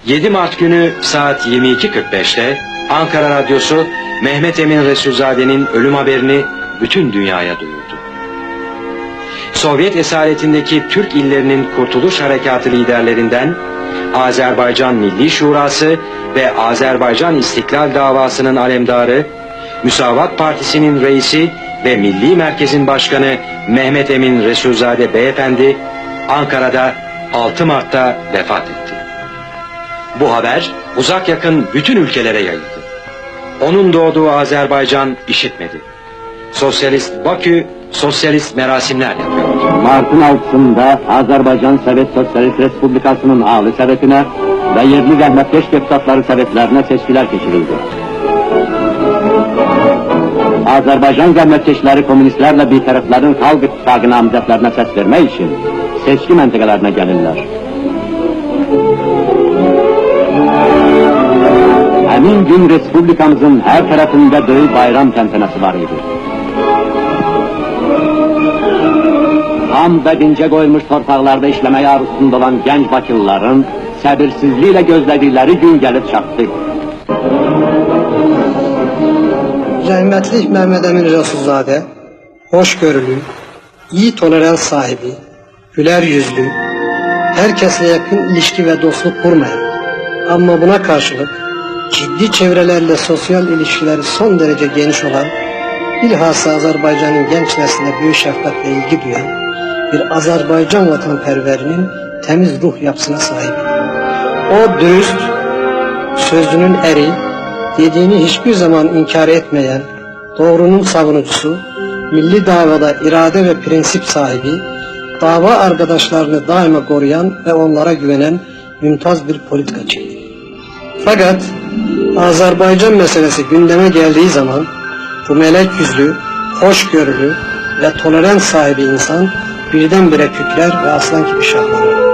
7 Mart günü saat 22.45'te Ankara Radyosu Mehmet Emin Resulzade'nin ölüm haberini bütün dünyaya duyurdu. Sovyet esaretindeki Türk illerinin Kurtuluş Harekatı liderlerinden Azerbaycan Milli Şurası ve Azerbaycan İstiklal Davası'nın alemdarı, Müsavat Partisi'nin reisi ve Milli Merkez'in başkanı Mehmet Emin Resulzade Beyefendi Ankara'da 6 Mart'ta vefat etti. Bu haber uzak yakın bütün ülkelere yayıldı. Onun doğduğu Azerbaycan işitmedi. Sosyalist Bakü sosyalist merasimler yapıyor. Mart'ın 6'sında Azerbaycan Sovet Sosyalist Respublikası'nın Ali Sovetine ve yerli rahmetkeş deputatları sovetlerine seçkiler geçirildi. Azerbaycan rahmetkeşleri komünistlerle bir tarafların halk ittifakı namzatlarına ses vermek için seçki mentekelerine gelirler. Emin gün Respublikamızın her tarafında büyük bayram tentenesi var idi. Tam bedince koyulmuş torpaqlarda işlemeye arzusunda olan genç Bakılıların səbirsizliklə gözledikleri gün gelip çattı. Rahmetli Mehmet Emin Resulzade, hoşgörülü, iyi tolerans sahibi, güler yüzlü, herkesle yakın ilişki ve dostluk kurmayan ama buna karşılık ciddi çevrelerle sosyal ilişkileri son derece geniş olan, bilhassa Azerbaycan'ın genç nesline büyük şefkat ve ilgi duyan bir Azerbaycan vatanperverinin temiz ruh yapısına sahip. O dürüst, sözünün eri, dediğini hiçbir zaman inkar etmeyen, doğrunun savunucusu, milli davada irade ve prensip sahibi, dava arkadaşlarını daima koruyan ve onlara güvenen mümtaz bir politikacıydı. Fakat Azerbaycan meselesi gündeme geldiği zaman bu melek yüzlü, hoşgörülü ve tolerans sahibi insan birdenbire kükrer ve aslan gibi şahlanır.